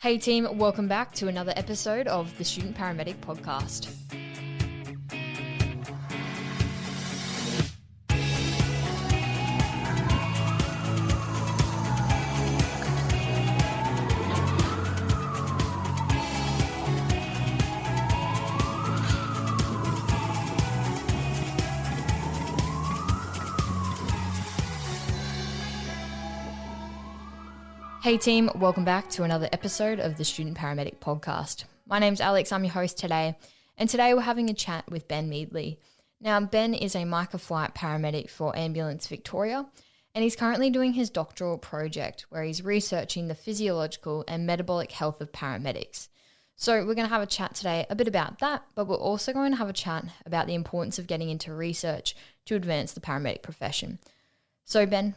Hey team, welcome back to another episode of the Student Paramedic Podcast. Hey team, welcome back to another episode of the Student Paramedic Podcast. My name's Alex, I'm your host today, and today we're having a chat with Ben Meadley. Now, Ben is a MICA flight paramedic for Ambulance Victoria, and he's currently doing his doctoral project where he's researching the physiological and metabolic health of paramedics. So we're going to have a chat today a bit about that, but we're also going to have a chat about the importance of getting into research to advance the paramedic profession. So Ben,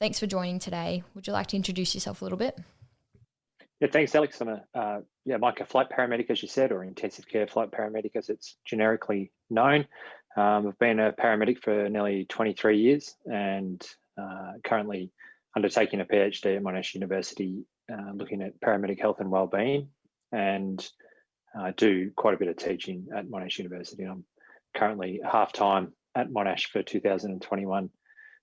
thanks for joining today. Would you like to introduce yourself a little bit? Yeah, thanks, Alex. I'm a MICA flight paramedic, as you said, or intensive care flight paramedic, as it's generically known. I've been a paramedic for nearly 23 years and currently undertaking a PhD at Monash University, looking at paramedic health and wellbeing, and I do quite a bit of teaching at Monash University. I'm currently half-time at Monash for 2021.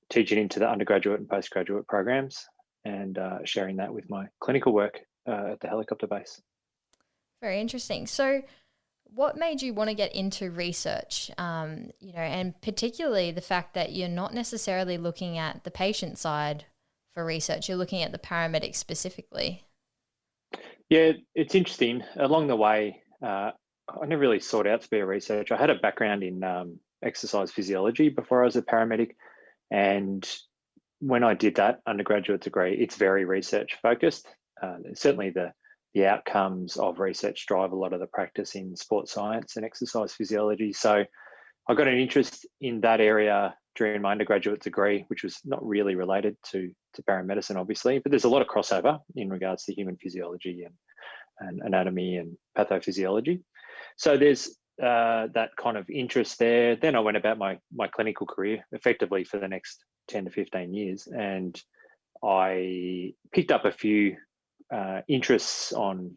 Teaching into the undergraduate and postgraduate programs and sharing that with my clinical work at the helicopter base. Very interesting. So what made you want to get into research, and particularly the fact that you're not necessarily looking at the patient side for research, you're looking at the paramedics specifically? Yeah, it's interesting. Along the way, I never really sought out to be a researcher. I had a background in exercise physiology before I was a paramedic. And when I did that undergraduate degree, it's very research focused. Certainly the outcomes of research drive a lot of the practice in sports science and exercise physiology. So I got an interest in that area during my undergraduate degree, which was not really related to paramedicine, obviously, but there's a lot of crossover in regards to human physiology and anatomy and pathophysiology. So there's that kind of interest there. Then I went about my clinical career effectively for the next 10 to 15 years, and I picked up a few interests on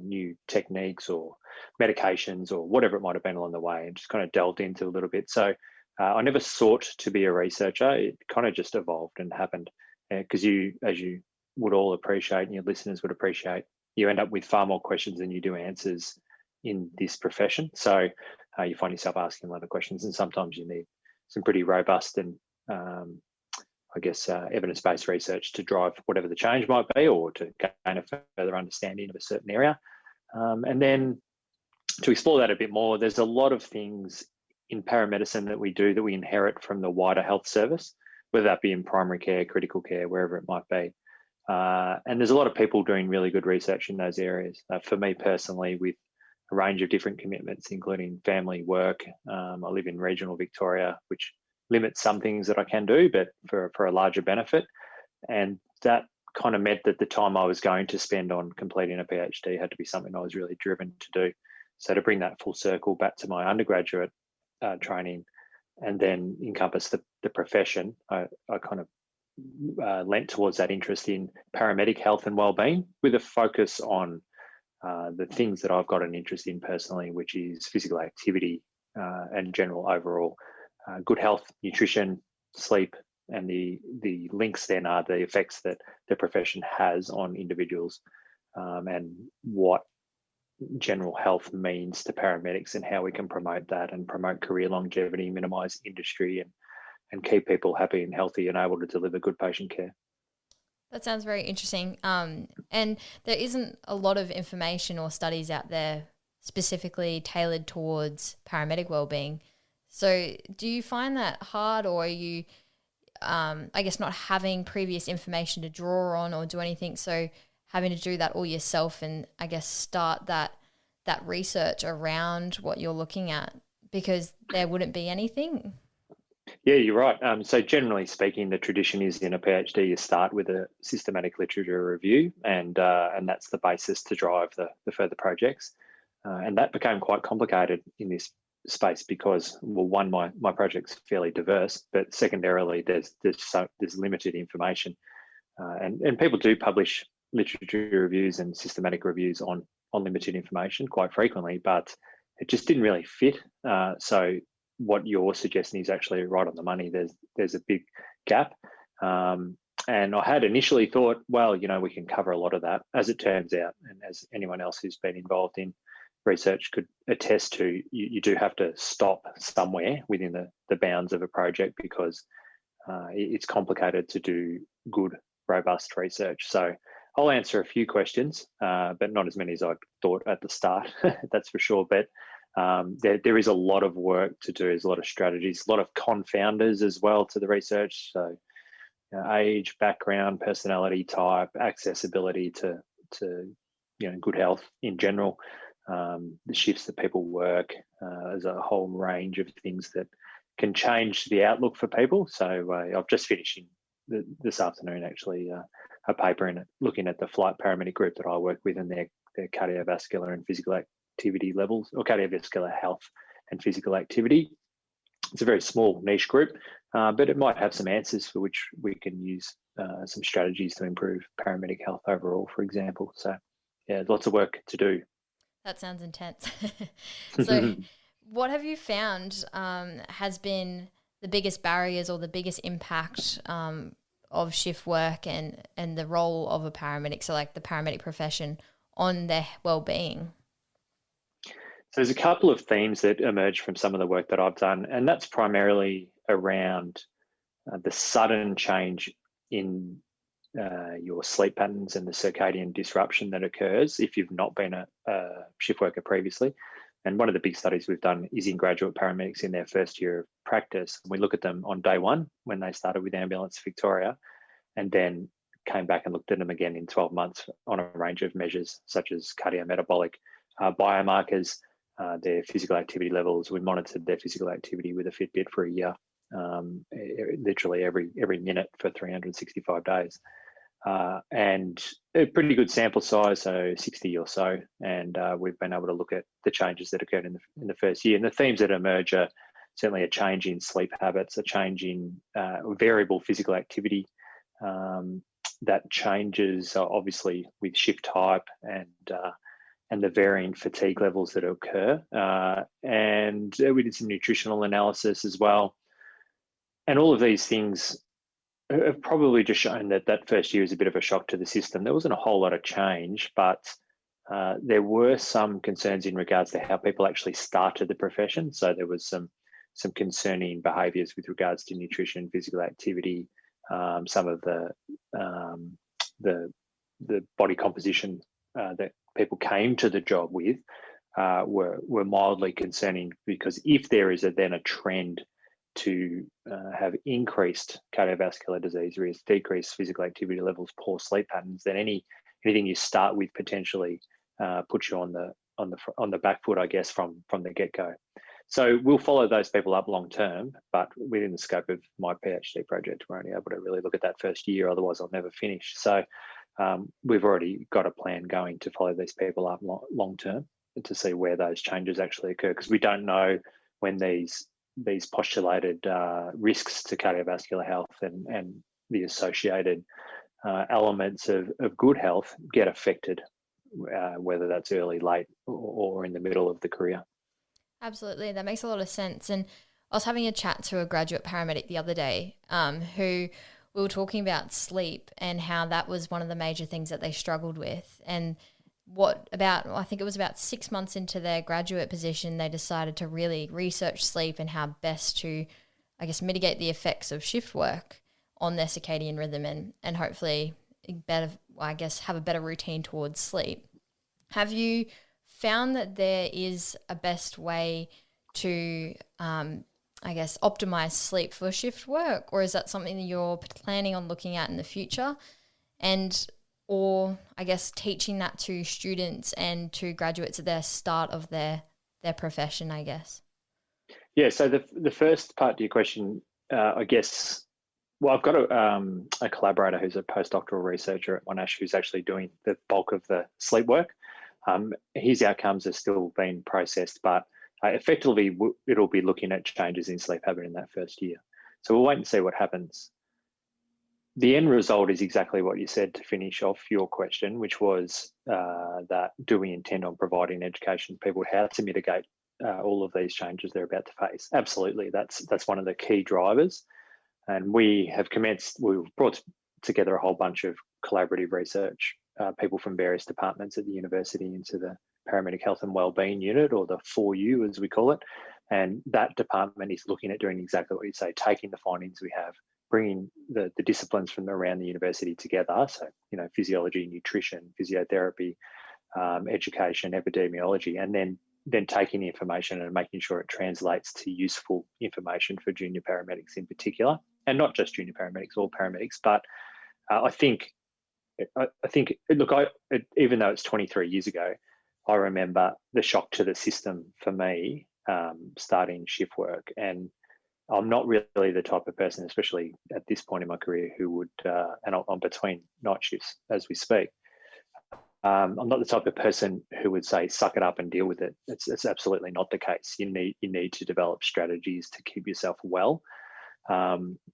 new techniques or medications or whatever it might have been along the way, and just kind of delved into a little bit. So I never sought to be a researcher. It kind of just evolved and happened because as you would all appreciate, and your listeners would appreciate, you end up with far more questions than you do answers in this profession. So you find yourself asking a lot of questions, and sometimes you need some pretty robust and evidence-based research to drive whatever the change might be, or to gain a further understanding of a certain area. And then to explore that a bit more, there's a lot of things in paramedicine that we do that we inherit from the wider health service, whether that be in primary care, critical care, wherever it might be. And there's a lot of people doing really good research in those areas. For me personally, with a range of different commitments, including family, work. I live in regional Victoria, which limits some things that I can do, but for a larger benefit. And that kind of meant that the time I was going to spend on completing a PhD had to be something I was really driven to do. So to bring that full circle back to my undergraduate training and then encompass the profession, I kind of lent towards that interest in paramedic health and wellbeing, with a focus on the things that I've got an interest in personally, which is physical activity and general overall good health, nutrition, sleep, and the links then are the effects that the profession has on individuals, and what general health means to paramedics and how we can promote that and promote career longevity, minimise industry, and keep people happy and healthy and able to deliver good patient care. That sounds very interesting. And there isn't a lot of information or studies out there specifically tailored towards paramedic wellbeing. So do you find that hard, or are you, not having previous information to draw on or do anything, so having to do that all yourself and start that research around what you're looking at, because there wouldn't be anything? Yeah, you're right. So generally speaking, the tradition is in a PhD, you start with a systematic literature review, and that's the basis to drive the further projects. And that became quite complicated in this space because, well, one, my project's fairly diverse, but secondarily, there's limited information, and people do publish literature reviews and systematic reviews on limited information quite frequently, but it just didn't really fit. So what you're suggesting is actually right on the money. There's a big gap. And I had initially thought, well, we can cover a lot of that. As it turns out, and as anyone else who's been involved in research could attest to, you do have to stop somewhere within the bounds of a project, because it's complicated to do good, robust research. So I'll answer a few questions, but not as many as I thought at the start, that's for sure. But there is a lot of work to do. There's a lot of strategies, a lot of confounders as well to the research. So age, background, personality type, accessibility to good health in general, the shifts that people work. There's a whole range of things that can change the outlook for people. So I've just finished this afternoon actually a paper looking at the flight paramedic group that I work with, and their cardiovascular and physical activity levels, or cardiovascular health and physical activity. It's a very small niche group, but it might have some answers for which we can use some strategies to improve paramedic health overall, for example. So yeah, lots of work to do. That sounds intense. So what have you found has been the biggest barriers or the biggest impact of shift work and the role of a paramedic, so like the paramedic profession, on their well-being? So there's a couple of themes that emerge from some of the work that I've done, and that's primarily around the sudden change in your sleep patterns and the circadian disruption that occurs if you've not been a shift worker previously. And one of the big studies we've done is in graduate paramedics in their first year of practice. We look at them on day one when they started with Ambulance Victoria, and then came back and looked at them again in 12 months on a range of measures such as cardiometabolic biomarkers, their physical activity levels. We monitored their physical activity with a Fitbit for a year, literally every minute for 365 days. And a pretty good sample size, so 60 or so. And we've been able to look at the changes that occurred in the first year. And the themes that emerge are certainly a change in sleep habits, a change in variable physical activity. That changes obviously with shift type and the varying fatigue levels that occur. And we did some nutritional analysis as well. And all of these things have probably just shown that first year is a bit of a shock to the system. There wasn't a whole lot of change, but there were some concerns in regards to how people actually started the profession. So there was some concerning behaviours with regards to nutrition, physical activity, some of the body composition that people came to the job with were mildly concerning, because if there is then a trend to have increased cardiovascular disease risk, decreased physical activity levels, poor sleep patterns, then anything you start with potentially puts you on the back foot, I guess, from the get-go. So we'll follow those people up long term, but within the scope of my PhD project, we're only able to really look at that first year. Otherwise, I'll never finish. So we've already got a plan going to follow these people up long term to see where those changes actually occur, because we don't know when these postulated risks to cardiovascular health and the associated elements of good health get affected, whether that's early, late, or in the middle of the career. Absolutely. That makes a lot of sense. And I was having a chat to a graduate paramedic the other day who we were talking about sleep and how that was one of the major things that they struggled with. And I think it was about 6 months into their graduate position, they decided to really research sleep and how best to, I guess, mitigate the effects of shift work on their circadian rhythm and hopefully have a better routine towards sleep. Have you found that there is a best way to, optimize sleep for shift work, or is that something that you're planning on looking at in the future? Or I guess teaching that to students and to graduates at their start of their profession, I guess? Yeah, so the first part to your question, I guess, well, I've got a collaborator who's a postdoctoral researcher at Monash who's actually doing the bulk of the sleep work. His outcomes are still being processed, but effectively it'll be looking at changes in sleep habit in that first year. So we'll wait and see what happens. the end result is exactly what you said to finish off your question, which was that do we intend on providing education to people how to mitigate all of these changes they're about to face? Absolutely, that's one of the key drivers. And we've brought together a whole bunch of collaborative research, people from various departments at the university into the Paramedic Health and Wellbeing Unit, or the 4U as we call it. And that department is looking at doing exactly what you say, taking the findings we have, bringing the disciplines from around the university together. So, physiology, nutrition, physiotherapy, education, epidemiology, and then taking the information and making sure it translates to useful information for junior paramedics in particular, and not just junior paramedics, all paramedics. But I think, look, even though it's 23 years ago, I remember the shock to the system for me starting shift work. And I'm not really the type of person, especially at this point in my career, who would, and I'm between night shifts as we speak. I'm not the type of person who would say, suck it up and deal with it. It's absolutely not the case. You need to develop strategies to keep yourself well.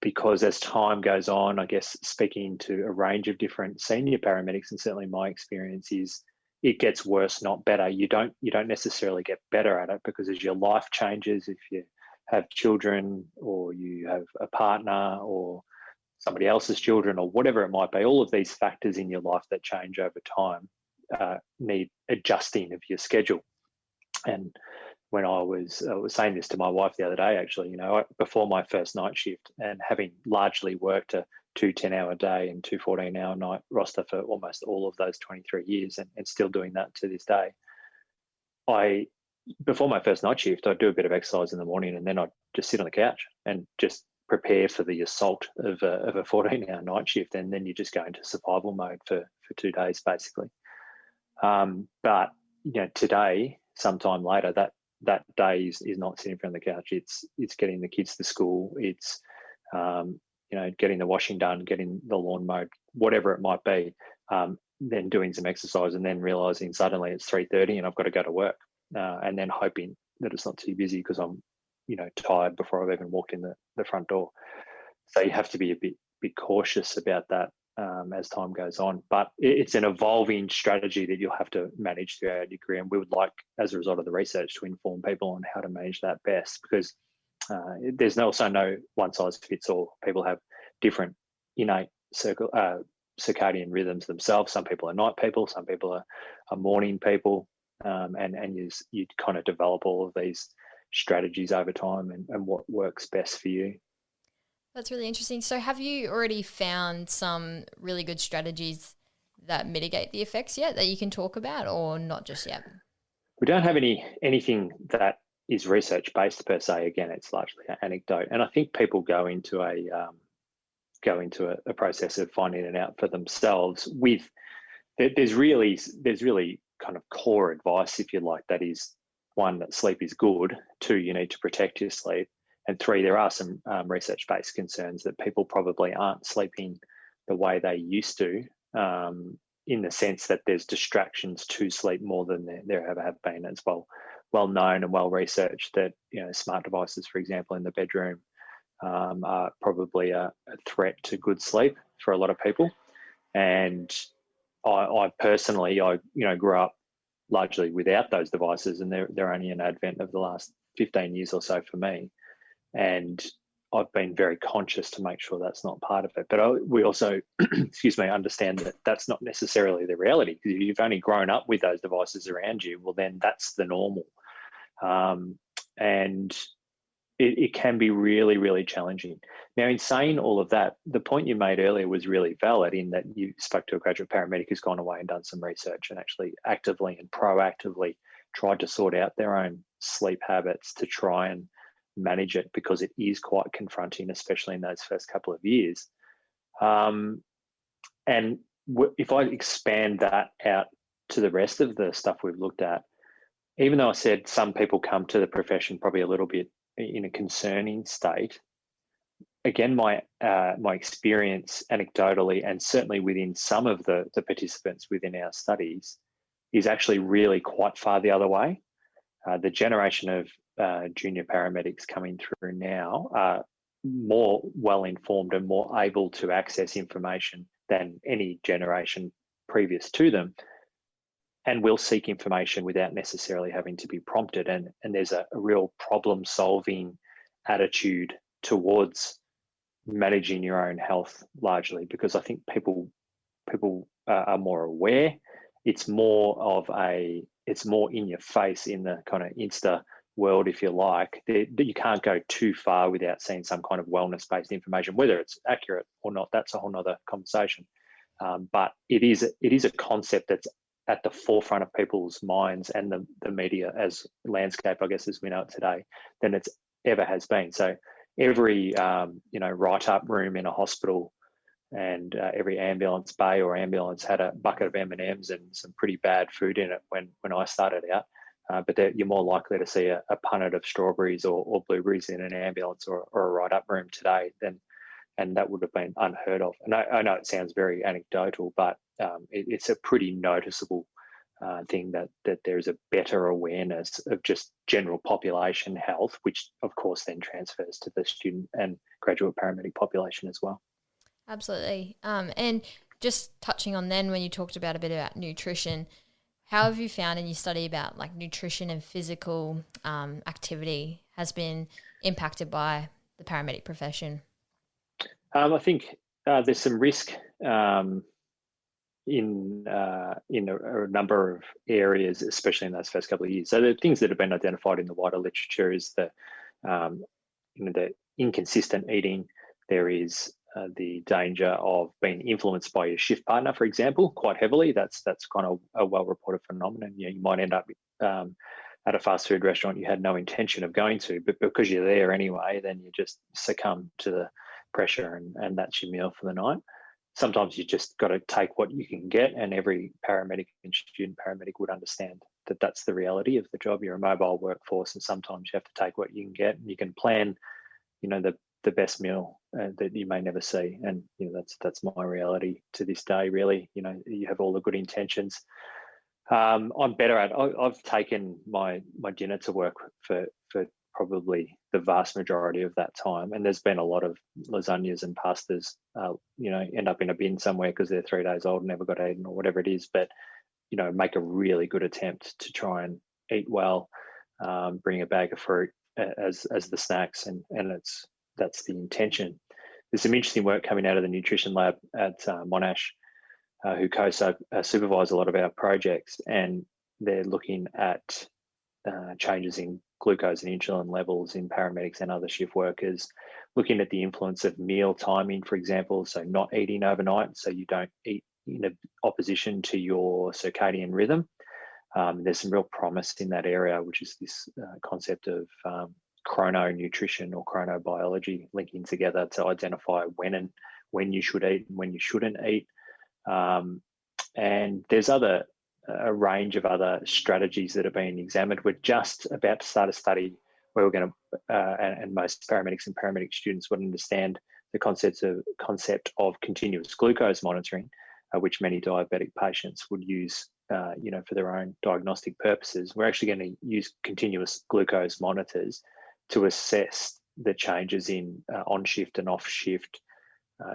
Because as time goes on, I guess speaking to a range of different senior paramedics, and certainly my experience is it gets worse, not better. You don't necessarily get better at it, because as your life changes, if you have children or you have a partner or somebody else's children or whatever it might be, all of these factors in your life that change over time need adjusting of your schedule. And when I was saying this to my wife the other day, actually, before my first night shift, and having largely worked a 2 10-hour day and 2 14-hour night roster for almost all of those 23 years, and still doing that to this day, before my first night shift, I'd do a bit of exercise in the morning, and then I'd just sit on the couch and just prepare for the assault of a 14-hour night shift, and then you just go into survival mode for 2 days, basically. But today, sometime later, that day is not sitting in front of the couch. It's getting the kids to school. It's getting the washing done, getting the lawn mowed, whatever it might be. Then doing some exercise, and then realizing suddenly it's 3:30 and I've got to go to work. And then hoping that it's not too busy because I'm, tired before I've even walked in the front door. So you have to be a bit cautious about that as time goes on. But it's an evolving strategy that you'll have to manage throughout your career. And we would like, as a result of the research, to inform people on how to manage that best, because there's also no one size fits all. People have different innate circadian rhythms themselves. Some people are night people, some people are morning people. And you kind of develop all of these strategies over time and what works best for you. That's really interesting. So have you already found some really good strategies that mitigate the effects yet that you can talk about, or not just yet? We don't have anything that is research-based per se. Again, it's largely an anecdote. And I think people go into a process of finding it out for themselves. There's really kind of core advice, if you like, that is, 1, that sleep is good, 2, you need to protect your sleep, and 3, there are some research-based concerns that people probably aren't sleeping the way they used to, in the sense that there's distractions to sleep more than there ever have been. It's well known and well researched that smart devices, for example, in the bedroom are probably a threat to good sleep for a lot of people. And I personally, grew up largely without those devices, and they're only an advent of the last 15 years or so for me. And I've been very conscious to make sure that's not part of it. But we also, understand that that's not necessarily the reality, because if you've only grown up with those devices around you, well, then that's the normal. And it can be really, really challenging. Now, in saying all of that, the point you made earlier was really valid, in that you spoke to a graduate paramedic who's gone away and done some research and actually actively and proactively tried to sort out their own sleep habits to try and manage it, because it is quite confronting, especially in those first couple of years. And if I expand that out to the rest of the stuff we've looked at, even though I said some people come to the profession probably a little bit in a concerning state, again, my experience anecdotally, and certainly within some of the participants within our studies, is actually really quite far the other way. The generation of junior paramedics coming through now are more well-informed and more able to access information than any generation previous to them, and will seek information without necessarily having to be prompted. And there's a real problem-solving attitude towards managing your own health, largely because I think people are more aware. It's more in your face in the kind of Insta world, if you like. You can't go too far without seeing some kind of wellness-based information, whether it's accurate or not. That's a whole nother conversation. But it is a concept that's at the forefront of people's minds and the media as landscape, I guess, as we know it today, than it's ever has been. So every write-up room in a hospital and every ambulance bay or ambulance had a bucket of M&Ms and some pretty bad food in it when I started out. But you're more likely to see a punnet of strawberries or blueberries in an ambulance or a write-up room today and that would have been unheard of. And I know it sounds very anecdotal, but it's a pretty noticeable thing that there's a better awareness of just general population health, which of course then transfers to the student and graduate paramedic population as well. Absolutely. And just touching on then when you talked about a bit about nutrition, how have you found in your study about like nutrition and physical activity has been impacted by the paramedic profession? I think there's some risk in a number of areas, especially in those first couple of years. So the things that have been identified in the wider literature is the inconsistent eating. There is the danger of being influenced by your shift partner, for example, quite heavily. That's kind of a well-reported phenomenon. You might end up at a fast food restaurant you had no intention of going to, but because you're there anyway, then you just succumb to the pressure and that's your meal for the night. Sometimes you just got to take what you can get, and every paramedic and student paramedic would understand that that's the reality of the job. You're a mobile workforce, and sometimes you have to take what you can get, and you can plan, the best meal that you may never see. And that's my reality to this day. Really, you have all the good intentions. I'm better at. I've taken my dinner to work for probably the vast majority of that time, and there's been a lot of lasagnas and pastas end up in a bin somewhere because they're 3 days old and never got eaten or whatever it is. But make a really good attempt to try and eat well, bring a bag of fruit as the snacks, and that's the intention. There's some interesting work coming out of the nutrition lab at Monash, who co-supervise a lot of our projects, and they're looking at changes in glucose and insulin levels in paramedics and other shift workers, looking at the influence of meal timing, for example, so not eating overnight, so you don't eat in opposition to your circadian rhythm. There's some real promise in that area, which is this concept of chrononutrition or chronobiology, linking together to identify when you should eat and when you shouldn't eat. And there's a range of other strategies that are being examined. We're just about to start a study where we're going to, and most paramedics and paramedic students would understand the concept of continuous glucose monitoring, which many diabetic patients would use, for their own diagnostic purposes. We're actually going to use continuous glucose monitors to assess the changes in on-shift and off-shift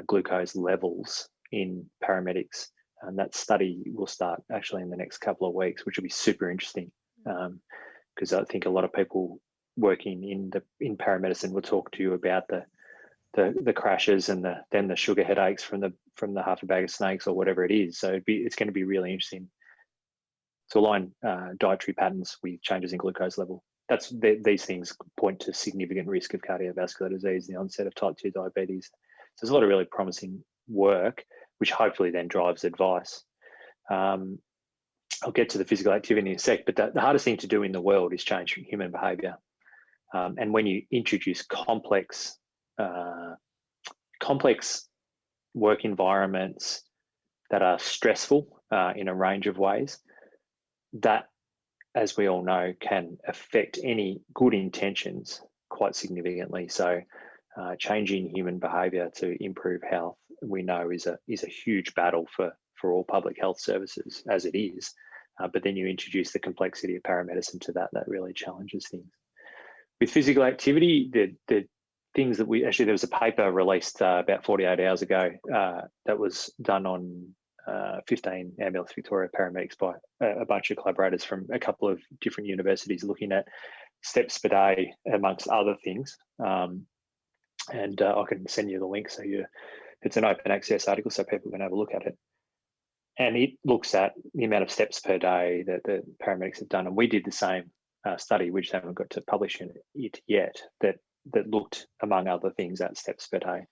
glucose levels in paramedics. And that study will start actually in the next couple of weeks, which will be super interesting, because I think a lot of people working in paramedicine will talk to you about the crashes and then the sugar headaches from the half a bag of snakes or whatever it is. So it's going to be really interesting to align dietary patterns with changes in glucose level. These things point to significant risk of cardiovascular disease and the onset of type 2 diabetes. So there's a lot of really promising work, which hopefully then drives advice. I'll get to the physical activity in a sec, but the hardest thing to do in the world is change human behaviour. And when you introduce complex work environments that are stressful in a range of ways, that, as we all know, can affect any good intentions quite significantly. So changing human behaviour to improve health, we know is a huge battle for all public health services as it is. But then you introduce the complexity of paramedicine to that really challenges things. With physical activity, the things that there was a paper released about 48 hours ago that was done on 15 Ambulance Victoria paramedics by a bunch of collaborators from a couple of different universities looking at steps per day amongst other things. And I can send you the link it's an open access article so people can have a look at it. And it looks at the amount of steps per day that the paramedics have done. And we did the same study, which haven't got to publish it yet, that looked, among other things, at steps per day.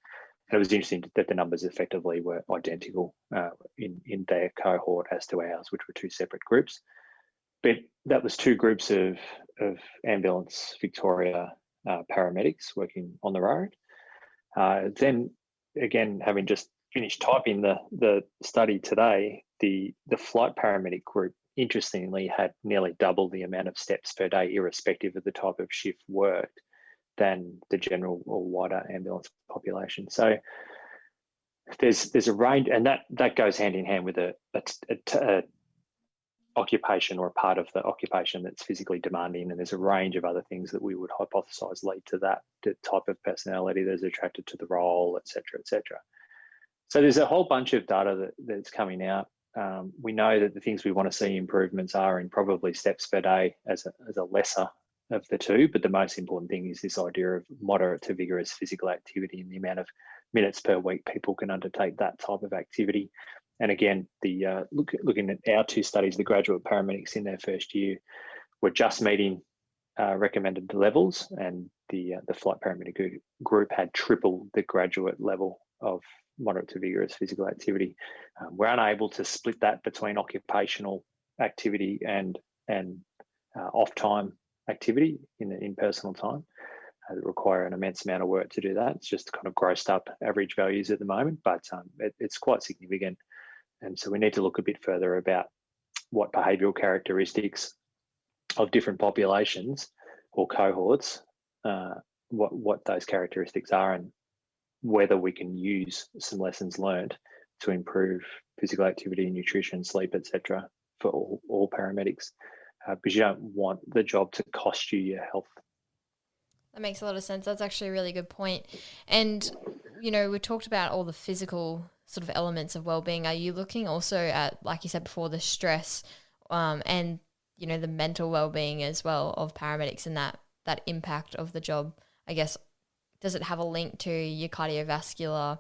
And it was interesting that the numbers effectively were identical in their cohort as to ours, which were two separate groups. But that was two groups of Ambulance Victoria paramedics working on the road. Then, again, having just finished typing the study today, the flight paramedic group, interestingly, had nearly double the amount of steps per day, irrespective of the type of shift worked, than the general or wider ambulance population. So there's a range, and that goes hand in hand with a occupation or a part of the occupation that's physically demanding, and there's a range of other things that we would hypothesize lead to that type of personality that's attracted to the role, et cetera, et cetera. So there's a whole bunch of data that's coming out. We know that the things we want to see improvements are in probably steps per day as a lesser of the two, but the most important thing is this idea of moderate to vigorous physical activity and the amount of minutes per week people can undertake that type of activity. And again, looking at our two studies, the graduate paramedics in their first year were just meeting recommended levels, and the flight paramedic group had triple the graduate level of moderate to vigorous physical activity. We're unable to split that between occupational activity and off-time activity in personal time. That require an immense amount of work to do that. It's just kind of grossed up average values at the moment, but it's quite significant. And so we need to look a bit further about what behavioural characteristics of different populations or cohorts, what those characteristics are, and whether we can use some lessons learned to improve physical activity, nutrition, sleep, etc., for all paramedics, because you don't want the job to cost you your health. That makes a lot of sense. That's actually a really good point. And, we talked about all the physical sort of elements of well-being. Are you looking also at, like you said before, the stress and, the mental well-being as well of paramedics and that impact of the job? I guess, does it have a link to your cardiovascular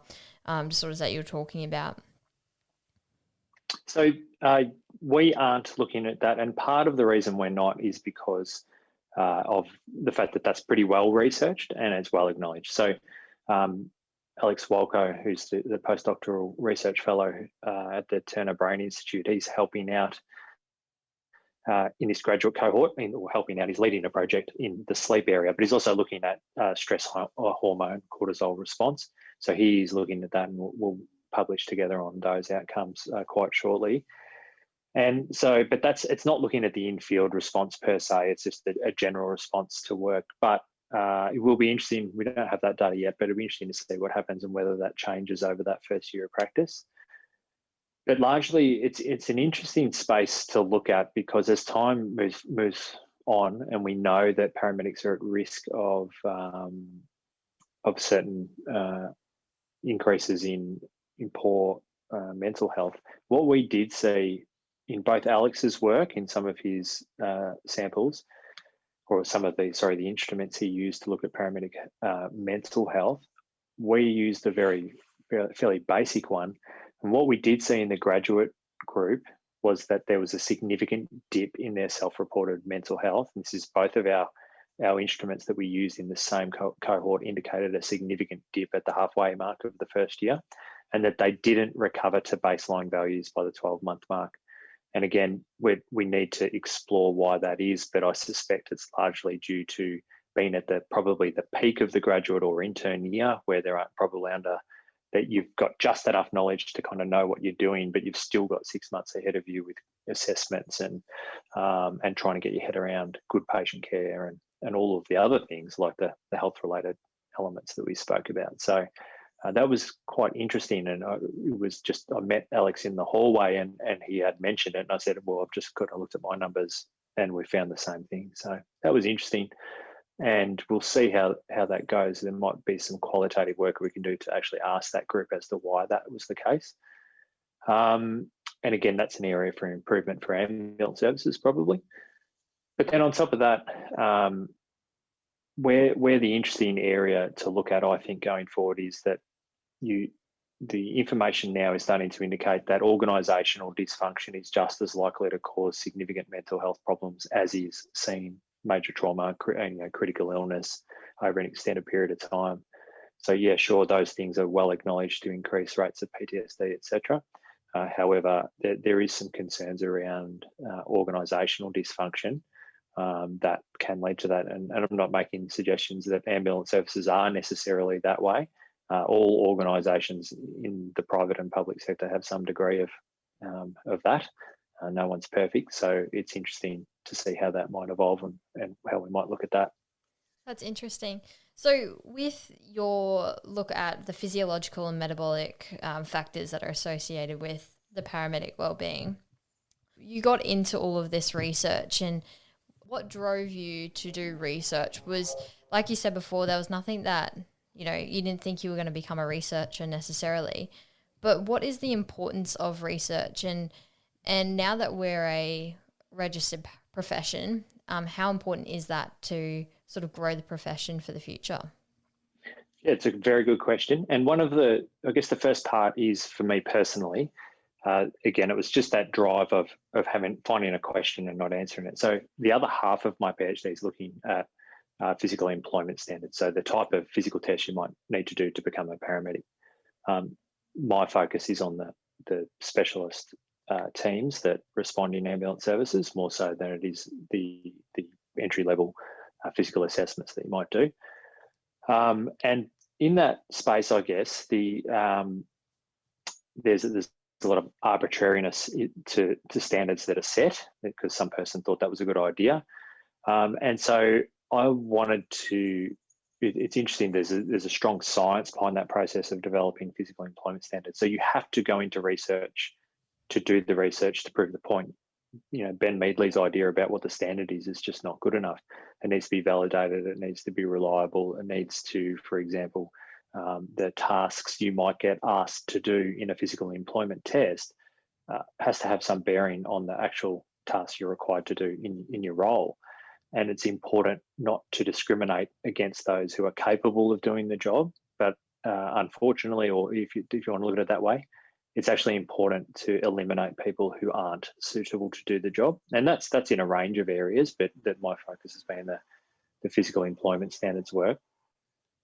disorders that you're talking about? So we aren't looking at that, and part of the reason we're not is because of the fact that that's pretty well researched and it's well acknowledged. So Alex Walco, who's the postdoctoral research fellow at the Turner Brain Institute, he's helping out in this graduate cohort, he's leading a project in the sleep area, but he's also looking at stress hormone cortisol response. So he's looking at that, and we'll publish together on those outcomes quite shortly. And so, but it's not looking at the in-field response per se, it's just a general response to work. But it will be interesting, we don't have that data yet, but it'll be interesting to see what happens and whether that changes over that first year of practice. But largely, it's an interesting space to look at, because as time moves on, and we know that paramedics are at risk of certain increases in poor mental health. What we did see in both Alex's work, in some of his samples, or some of the instruments he used to look at paramedic mental health, we used a fairly basic one. And what we did see in the graduate group was that there was a significant dip in their self-reported mental health. And this is both of our instruments that we used in the same cohort indicated a significant dip at the halfway mark of the first year, and that they didn't recover to baseline values by the 12-month mark. And again, we need to explore why that is, but I suspect it's largely due to being at probably the peak of the graduate or intern year, where they're probably under that you've got just enough knowledge to kind of know what you're doing, but you've still got 6 months ahead of you with assessments and trying to get your head around good patient care and all of the other things like the health-related elements that we spoke about. So that was quite interesting, and I met Alex in the hallway, and he had mentioned it, and I said, well, I've just got to look at my numbers, and we found the same thing. So that was interesting. And we'll see how that goes. There might be some qualitative work we can do to actually ask that group as to why that was the case. And again, that's an area for improvement for ambulance services probably. But then on top of that, where the interesting area to look at, I think, going forward is that the information now is starting to indicate that organisational dysfunction is just as likely to cause significant mental health problems as is seeing major trauma, critical illness over an extended period of time. So yeah, sure, those things are well acknowledged to increase rates of PTSD, etc. However, there is some concerns around organisational dysfunction that can lead to that. And I'm not making suggestions that ambulance services are necessarily that way. All organisations in the private and public sector have some degree of that. No one's perfect, so it's interesting to see how that might evolve and how we might look at that. That's interesting. So with your look at the physiological and metabolic factors that are associated with the paramedic wellbeing, you got into all of this research, and what drove you to do research was, like you said before, there was nothing that, you didn't think you were going to become a researcher necessarily, but what is the importance of research? And now that we're a registered profession, how important is that to sort of grow the profession for the future? Yeah, it's a very good question. And one of the first part is for me personally, again, it was just that drive of finding a question and not answering it. So the other half of my PhD is looking at physical employment standards. So the type of physical test you might need to do to become a paramedic. My focus is on the specialist teams that respond in ambulance services, more so than it is the entry level physical assessments that you might do. And in that space, I guess there's a lot of arbitrariness to standards that are set because some person thought that was a good idea. And so I wanted to. It's interesting. There's a strong science behind that process of developing physical employment standards. So you have to go into research to do the research to prove the point. Ben Meadley's idea about what the standard is just not good enough. It needs to be validated. It needs to be reliable. It needs to, for example, the tasks you might get asked to do in a physical employment test has to have some bearing on the actual tasks you're required to do in your role. And it's important not to discriminate against those who are capable of doing the job. But unfortunately, or if you want to look at it that way, it's actually important to eliminate people who aren't suitable to do the job. And that's in a range of areas, but that my focus has been the physical employment standards work.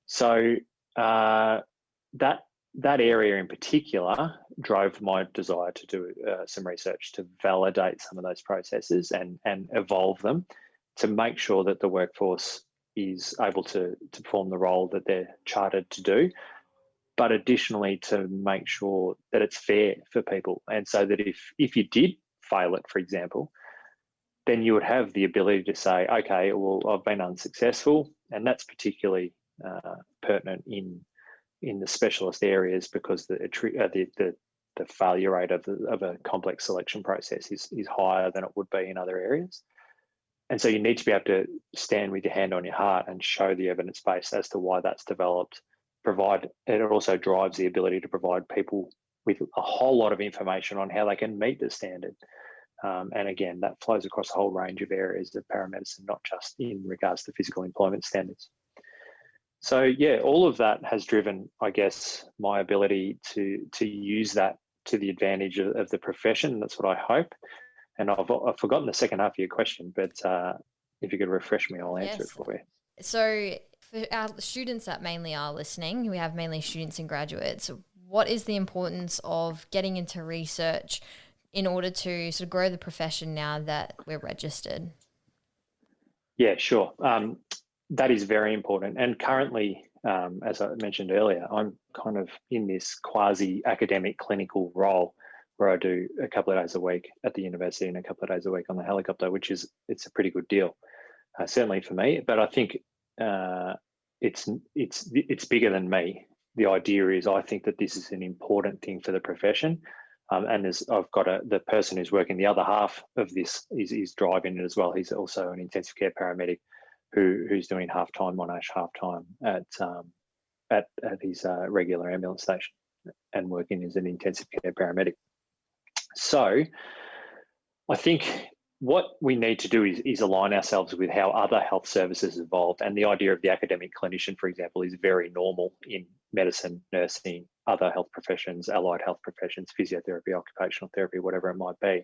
So that area in particular drove my desire to do some research to validate some of those processes and evolve them to make sure that the workforce is able to perform the role that they're chartered to do, but additionally to make sure that it's fair for people. And so that if you did fail it, for example, then you would have the ability to say, okay, well, I've been unsuccessful, and that's particularly pertinent in the specialist areas because the failure rate of a complex selection process is higher than it would be in other areas. And so you need to be able to stand with your hand on your heart and show the evidence base as to why that's developed. It also drives the ability to provide people with a whole lot of information on how they can meet the standard. And again, that flows across a whole range of areas of paramedicine, not just in regards to physical employment standards. So yeah, all of that has driven, I guess, my ability to use that to the advantage of the profession. That's what I hope. And I've forgotten the second half of your question, but if you could refresh me, I'll answer it for you. So for our students that mainly are listening, we have mainly students and graduates. What is the importance of getting into research in order to sort of grow the profession now that we're registered? Yeah, sure. That is very important. And currently, as I mentioned earlier, I'm kind of in this quasi-academic clinical role where I do a couple of days a week at the university and a couple of days a week on the helicopter, it's a pretty good deal, certainly for me. But I think it's bigger than me. The idea is I think that this is an important thing for the profession. And I've got the person who's working the other half of this is driving it as well. He's also an intensive care paramedic who's doing half-time Monash, half-time at his regular ambulance station and working as an intensive care paramedic. So I think what we need to do is align ourselves with how other health services evolved. And the idea of the academic clinician, for example, is very normal in medicine, nursing, other health professions, allied health professions, physiotherapy, occupational therapy, whatever it might be.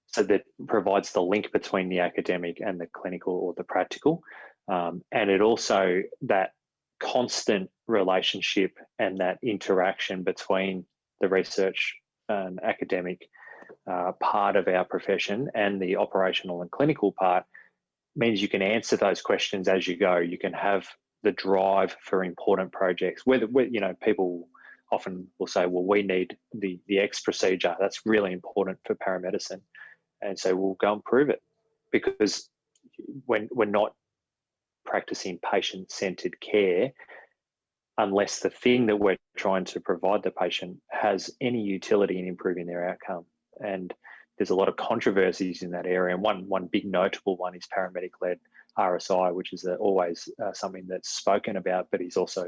So that provides the link between the academic and the clinical or the practical. And it also, that constant relationship and that interaction between the research and academic part of our profession and the operational and clinical part means you can answer those questions as you go. You can have the drive for important projects. Whether people often will say, well, we need the X procedure. That's really important for paramedicine. And so we'll go and prove it, because when we're not practicing patient-centered care, unless the thing that we're trying to provide the patient has any utility in improving their outcome. And there's a lot of controversies in that area. And one big notable one is paramedic-led RSI, which is always something that's spoken about, but is also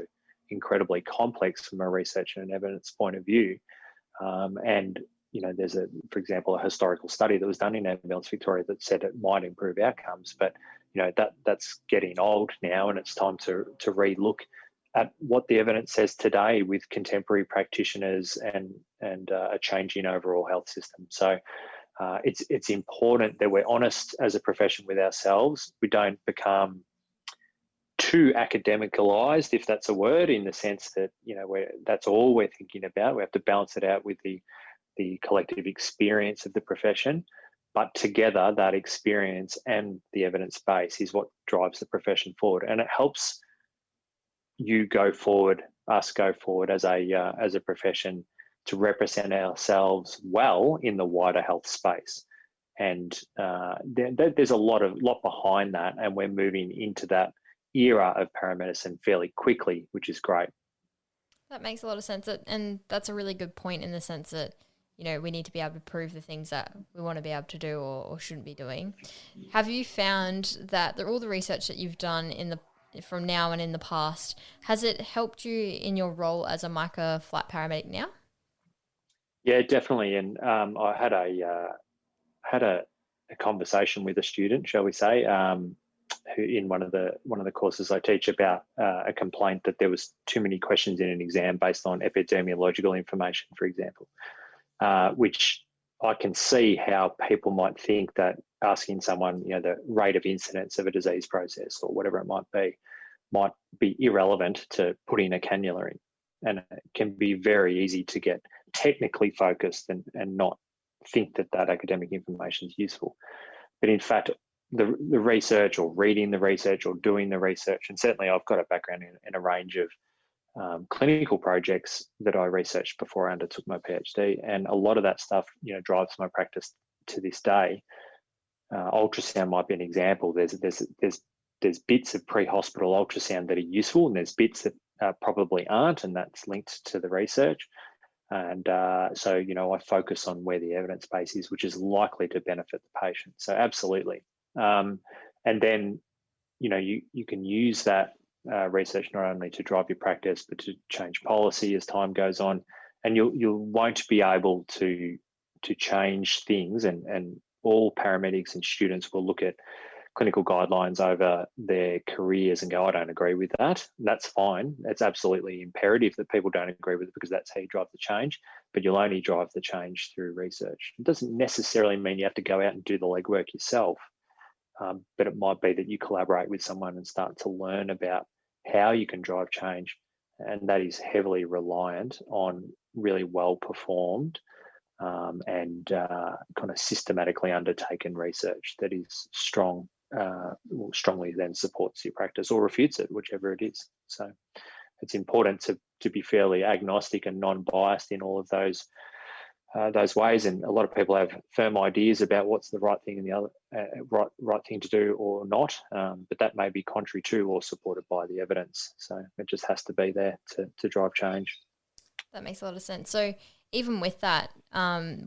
incredibly complex from a research and evidence point of view. And there's for example, a historical study that was done in Ambulance Victoria that said it might improve outcomes, but that's getting old now, and it's time to relook at what the evidence says today with contemporary practitioners and a changing overall health system. So it's important that we're honest as a profession with ourselves. We don't become too academicalized, if that's a word, in the sense that that's all we're thinking about. We have to balance it out with the collective experience of the profession, but together that experience and the evidence base is what drives the profession forward, and it helps you go forward, us go forward as a profession to represent ourselves well in the wider health space. And there's a lot behind that, and we're moving into that era of paramedicine fairly quickly, which is great. That makes a lot of sense, and that's a really good point in the sense that we need to be able to prove the things that we want to be able to do or shouldn't be doing. Have you found that all the research that you've done from now and in the past, has it helped you in your role as a MICA flight paramedic now? Yeah, definitely. And I had a conversation with a student, shall we say, who in one of the courses I teach, about a complaint that there was too many questions in an exam based on epidemiological information, for example, which I can see how people might think that asking someone, the rate of incidence of a disease process or whatever it might be irrelevant to putting a cannula in. And it can be very easy to get technically focused and not think that academic information is useful. But in fact, the research, or reading the research, or doing the research, and certainly I've got a background in a range of clinical projects that I researched before I undertook my PhD, and a lot of that stuff, drives my practice to this day. Ultrasound might be an example. There's bits of pre-hospital ultrasound that are useful, and there's bits that probably aren't, and that's linked to the research. And so I focus on where the evidence base is, which is likely to benefit the patient. So absolutely. And then you can use that research not only to drive your practice, but to change policy as time goes on. And you won't be able to change things, and all paramedics and students will look at clinical guidelines over their careers and go, I don't agree with that. That's fine. It's absolutely imperative that people don't agree with it, because that's how you drive the change, but you'll only drive the change through research. It doesn't necessarily mean you have to go out and do the legwork yourself, but it might be that you collaborate with someone and start to learn about how you can drive change. And that is heavily reliant on really well performed and kind of systematically undertaken research that is strongly then supports your practice or refutes it, whichever it is. So it's important to be fairly agnostic and non-biased in all of those ways. And a lot of people have firm ideas about what's the right thing and the other right thing to do or not, but that may be contrary to or supported by the evidence. So it just has to be there to drive change. That makes a lot of sense. So even with that,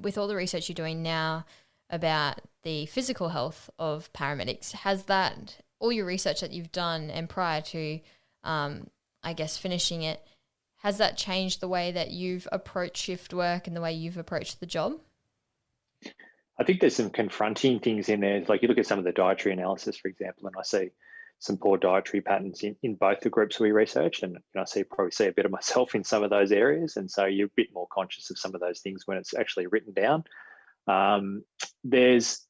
with all the research you're doing now about the physical health of paramedics, has that all your research that you've done and prior to, I guess, finishing it, has that changed the way that you've approached shift work and the way you've approached the job? I think there's some confronting things in there. Like you look at some of the dietary analysis, for example, and I see some poor dietary patterns in both the groups we researched, and I probably see a bit of myself in some of those areas, and so you're a bit more conscious of some of those things when it's actually written down. It's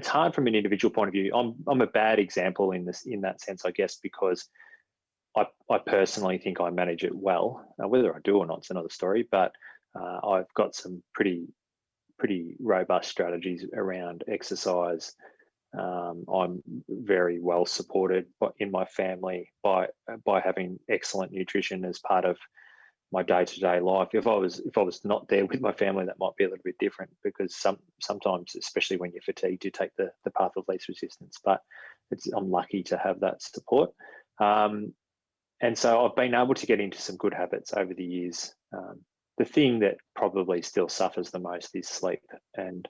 hard from an individual point of view. I'm a bad example in that sense, I guess, because I personally think I manage it well. Now, whether I do or not is another story, but I've got some pretty robust strategies around exercise. I'm very well supported in my family by having excellent nutrition as part of my day-to-day life. If I was not there with my family, that might be a little bit different, because sometimes, especially when you're fatigued, you take the path of least resistance. But I'm lucky to have that support. And so I've been able to get into some good habits over the years. The thing that probably still suffers the most is sleep, and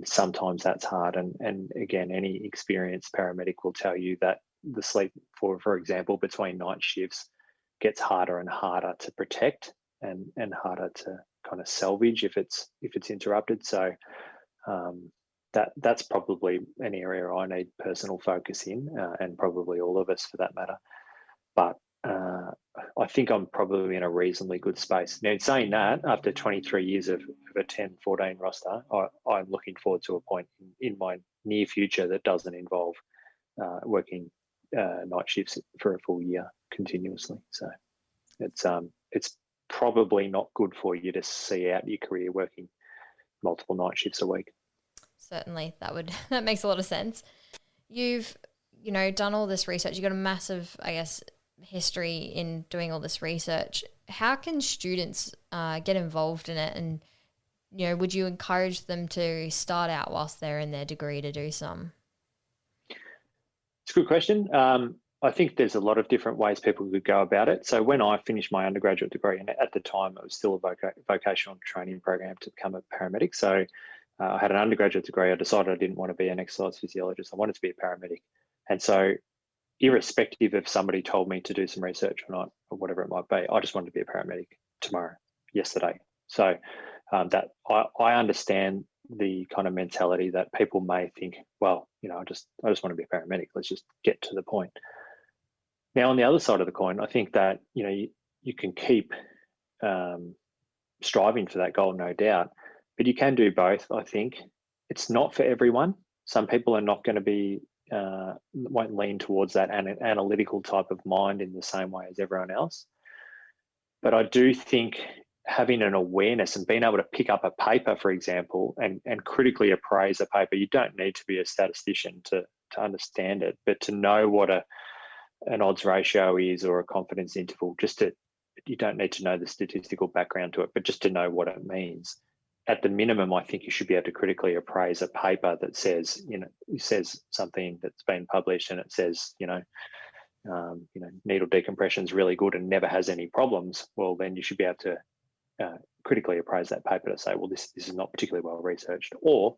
sometimes that's hard. And again, any experienced paramedic will tell you that the sleep, for example, between night shifts gets harder and harder to protect, and harder to kind of salvage if it's interrupted. So that's probably an area I need personal focus in, and probably all of us for that matter. But I think I'm probably in a reasonably good space. Now, in saying that, after 23 years of a 10-14 roster, I'm looking forward to a point in my near future that doesn't involve working night shifts for a full year continuously. So it's probably not good for you to see out your career working multiple night shifts a week. Certainly, that makes a lot of sense. You've done all this research. You've got a massive, I guess, history in doing all this research. How can students get involved in it, and would you encourage them to start out whilst they're in their degree to do some? It's a good question. I think there's a lot of different ways people could go about it. So when I finished my undergraduate degree, and at the time it was still a vocational training program to become a paramedic. So I had an undergraduate degree. I decided I didn't want to be an exercise physiologist. I wanted to be a paramedic. And so irrespective if somebody told me to do some research or not, or whatever it might be, I just wanted to be a paramedic yesterday. So that I understand the kind of mentality that people may think, well, I just want to be a paramedic. Let's just get to the point. Now, on the other side of the coin, I think that you can keep striving for that goal, no doubt, but you can do both. I think it's not for everyone. Some people are not going to be won't lean towards that analytical type of mind in the same way as everyone else. But I do think having an awareness and being able to pick up a paper, for example, and critically appraise a paper, you don't need to be a statistician to understand it, but to know what an odds ratio is or a confidence interval, you don't need to know the statistical background to it, but just to know what it means. At the minimum, I think you should be able to critically appraise a paper that says something that's been published, and it says, needle decompression is really good and never has any problems. Well, then you should be able to critically appraise that paper to say, well, this is not particularly well researched. Or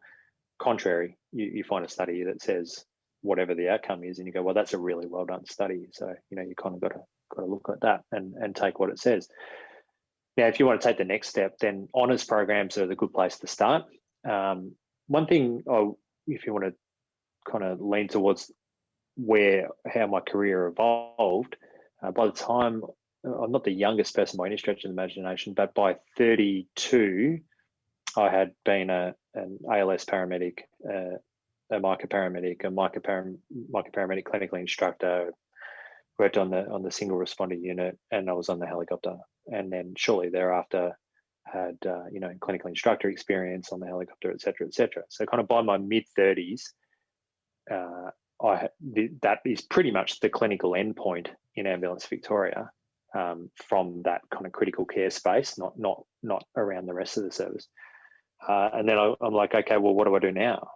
contrary, you find a study that says whatever the outcome is, and you go, well, that's a really well done study. So you kind of got to look at that and take what it says. Now, if you want to take the next step, then honours programs are the good place to start. One thing, if you want to kind of lean towards how my career evolved, by the time, I'm not the youngest person by any stretch of the imagination, but by 32, I had been an ALS paramedic, a MICA paramedic, a MICA paramedic clinical instructor, worked on the single responder unit, and I was on the helicopter. And then shortly thereafter had, clinical instructor experience on the helicopter, et cetera, et cetera. So kind of by my mid-30s, that is pretty much the clinical endpoint in Ambulance Victoria, from that kind of critical care space, not around the rest of the service. And then I'm like, okay, well, what do I do now?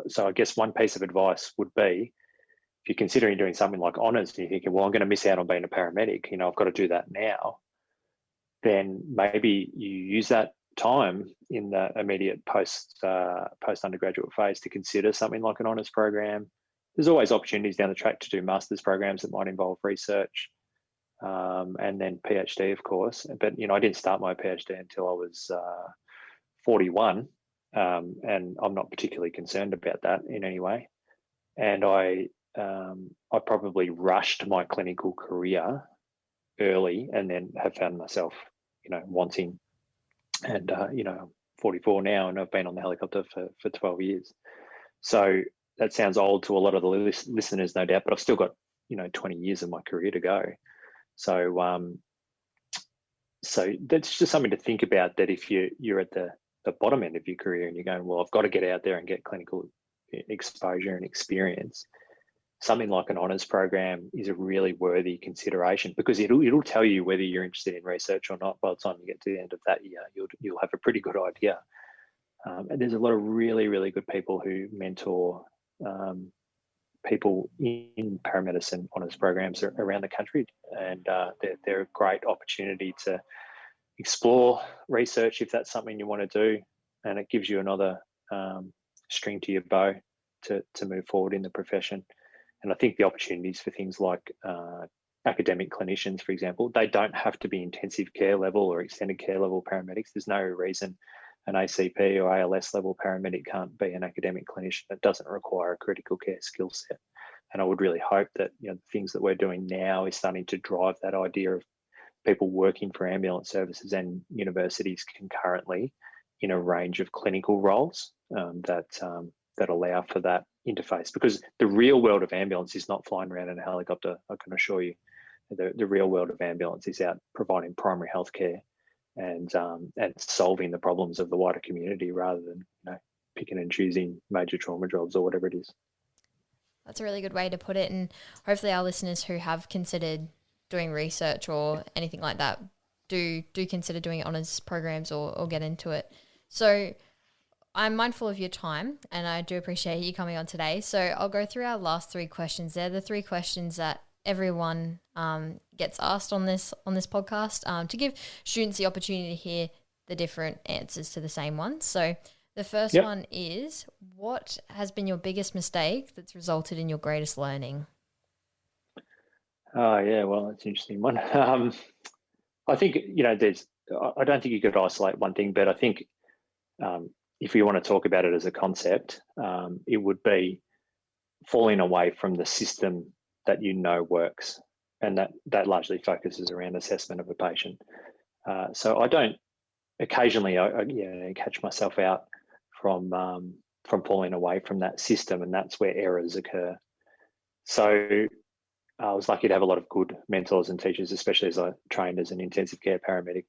So I guess one piece of advice would be, if you're considering doing something like honours and you're thinking, well, I'm going to miss out on being a paramedic, I've got to do that now, then maybe you use that time in the immediate post undergraduate phase to consider something like an honours program. There's always opportunities down the track to do master's programs that might involve research, and then PhD, of course. But I didn't start my PhD until I was 41, and I'm not particularly concerned about that in any way. And I probably rushed my clinical career early, and then have found myself, wanting. And I'm 44 now, and I've been on the helicopter for 12 years. So that sounds old to a lot of the listeners, no doubt, but I've still got 20 years of my career to go. So so that's just something to think about, that if you're at the bottom end of your career and you're going, well, I've got to get out there and get clinical exposure and experience, something like an honours program is a really worthy consideration, because it'll tell you whether you're interested in research or not. By the time you get to the end of that year, you'll have a pretty good idea. And there's a lot of really, really good people who mentor people in paramedicine honours programs around the country, and they're a great opportunity to explore research if that's something you want to do, and it gives you another string to your bow to move forward in the profession. And I think the opportunities for things like academic clinicians, for example, they don't have to be intensive care level or extended care level paramedics. There's no reason an ACP or ALS level paramedic can't be an academic clinician. It doesn't require a critical care skill set. And I would really hope that the things that we're doing now is starting to drive that idea of people working for ambulance services and universities concurrently in a range of clinical roles that allow for that interface. Because the real world of ambulance is not flying around in a helicopter, I can assure you. The real world of ambulance is out providing primary health care and solving the problems of the wider community, rather than picking and choosing major trauma jobs or whatever it is. That's a really good way to put it, and hopefully our listeners who have considered doing research or anything like that do consider doing honours programs or get into it. So I'm mindful of your time, and I do appreciate you coming on today. So I'll go through our last 3 questions. They're the 3 questions that everyone gets asked on this podcast, to give students the opportunity to hear the different answers to the same one. So the first one is, what has been your biggest mistake that's resulted in your greatest learning? Oh, yeah, well, that's an interesting one. I think, I don't think you could isolate one thing, but I think if you want to talk about it as a concept, it would be falling away from the system that works, and that largely focuses around assessment of a patient. So I don't, occasionally I catch myself out from falling away from that system, and that's where errors occur. So I was lucky to have a lot of good mentors and teachers, especially as I trained as an intensive care paramedic,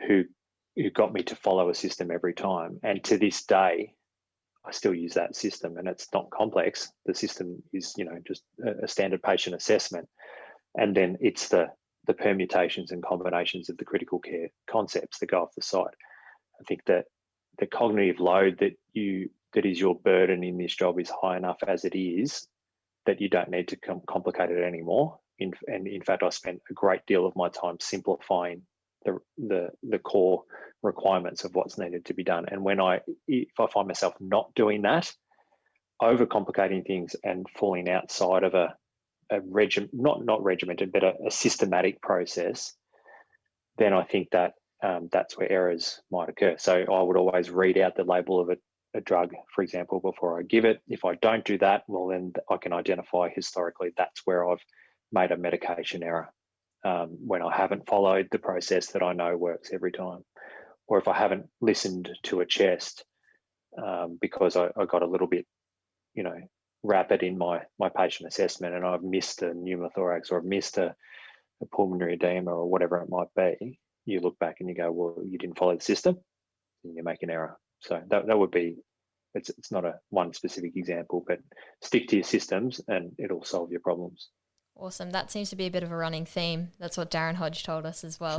who got me to follow a system every time. And to this day, I still use that system, and it's not complex. The system is, just a standard patient assessment. And then it's the permutations and combinations of the critical care concepts that go off the side. I think that the cognitive load that is your burden in this job is high enough as it is, that you don't need to complicate it anymore. In fact, I spent a great deal of my time simplifying the core requirements of what's needed to be done. And if I find myself not doing that, overcomplicating things and falling outside of a not regimented, but a systematic process, then I think that that's where errors might occur. So I would always read out the label of a drug, for example, before I give it. If I don't do that, well, then I can identify historically that's where I've made a medication error, when I haven't followed the process that I know works every time. Or if I haven't listened to a chest because I got a little bit, rapid in my patient assessment, and I've missed a pneumothorax, or I've missed a pulmonary edema, or whatever it might be, you look back and you go, well, you didn't follow the system, and you make an error. So that would be, it's not a one specific example, but stick to your systems and it'll solve your problems. Awesome. That seems to be a bit of a running theme. That's what Darren Hodge told us as well.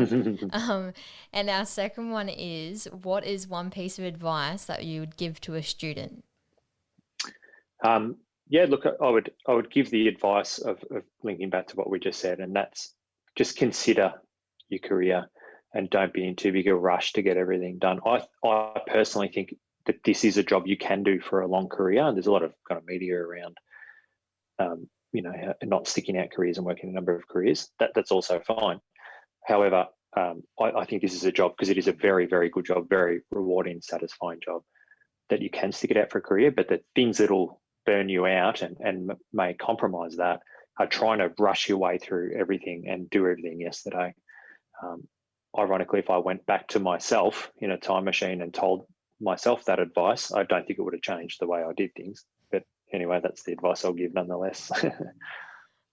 And our second one is, what is one piece of advice that you would give to a student? Look, I would give the advice of linking back to what we just said, and that's just consider your career and don't be in too big a rush to get everything done. I personally think that this is a job you can do for a long career. There's a lot of kind of media around, not sticking out careers and working a number of careers. That's also fine. However, I think this is a job, because it is a very, very good job, very rewarding, satisfying job, that you can stick it out for a career, but the things that'll burn you out and may compromise that are trying to rush your way through everything and do everything yesterday. Ironically, if I went back to myself in a time machine and told myself that advice, I don't think it would have changed the way I did things. But anyway, that's the advice I'll give nonetheless.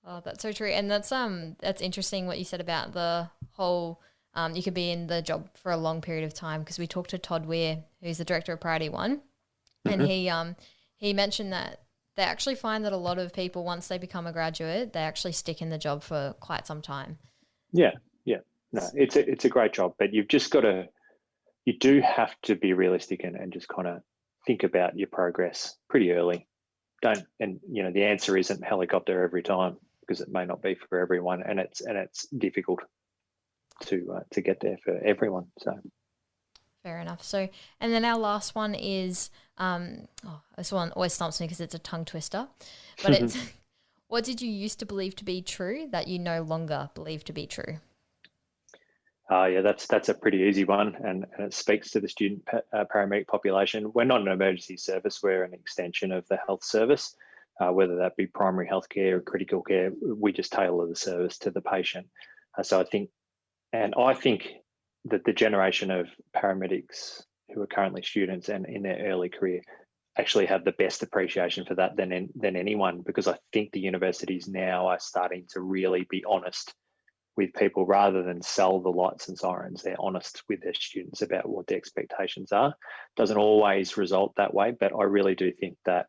Oh, that's so true. And that's interesting what you said about the whole you could be in the job for a long period of time, because we talked to Todd Weir, who's the director of Priority One, and he mentioned that they actually find that a lot of people, once they become a graduate, they actually stick in the job for quite some time. Yeah. No, it's a great job, but you do have to be realistic and just kind of think about your progress pretty early. The answer isn't helicopter every time, because it may not be for everyone, and it's difficult to get there for everyone. So fair enough. So, and then our last one is this one always stumps me because it's a tongue twister, but it's what did you used to believe to be true that you no longer believe to be true? Yeah, that's a pretty easy one, and it speaks to the student paramedic population. We're not an emergency service; we're an extension of the health service, whether that be primary health care or critical care. We just tailor the service to the patient. So I think that the generation of paramedics who are currently students and in their early career actually have the best appreciation for that than anyone, because I think the universities now are starting to really be honest with people rather than sell the lights and sirens. They're honest with their students about what their expectations are. Doesn't always result that way, but I really do think that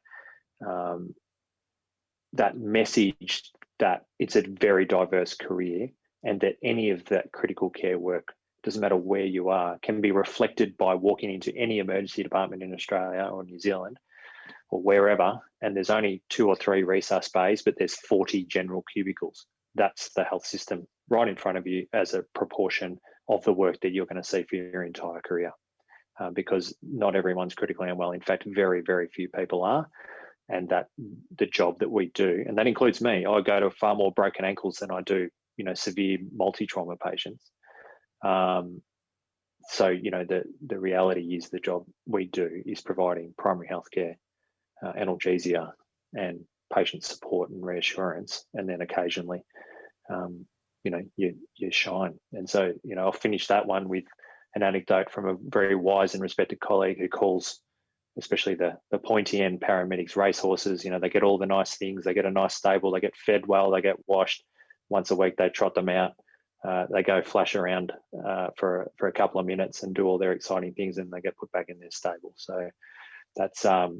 that message that it's a very diverse career, and that any of that critical care work, doesn't matter where you are, can be reflected by walking into any emergency department in Australia or New Zealand or wherever, and there's only 2 or 3 resus bays, but there's 40 general cubicles. That's the health system right in front of you as a proportion of the work that you're going to see for your entire career, because not everyone's critically unwell. In fact, very, very few people are. And that the job that we do, and that includes me, I go to far more broken ankles than I do, severe multi-trauma patients. So, the reality is the job we do is providing primary healthcare, analgesia, and patient support and reassurance, and then occasionally, you shine. And so, I'll finish that one with an anecdote from a very wise and respected colleague who calls, especially the pointy end paramedics, racehorses. They get all the nice things. They get a nice stable. They get fed well. They get washed once a week. They trot them out. They go flash around for a couple of minutes and do all their exciting things, and they get put back in their stable. So that's a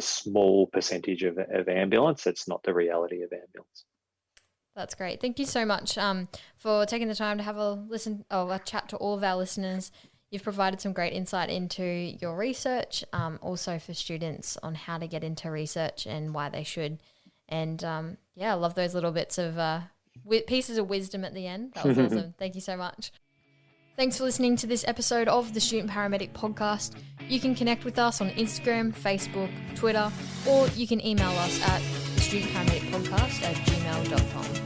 small percentage of ambulance. It's not the reality of ambulance. That's great. Thank you so much for taking the time to have a chat to all of our listeners. You've provided some great insight into your research, also for students on how to get into research and why they should. And I love those little bits of pieces of wisdom at the end. That was awesome. Thank you so much. Thanks for listening to this episode of the Student Paramedic Podcast. You can connect with us on Instagram, Facebook, Twitter, or you can email us at studentparamedicpodcast@gmail.com.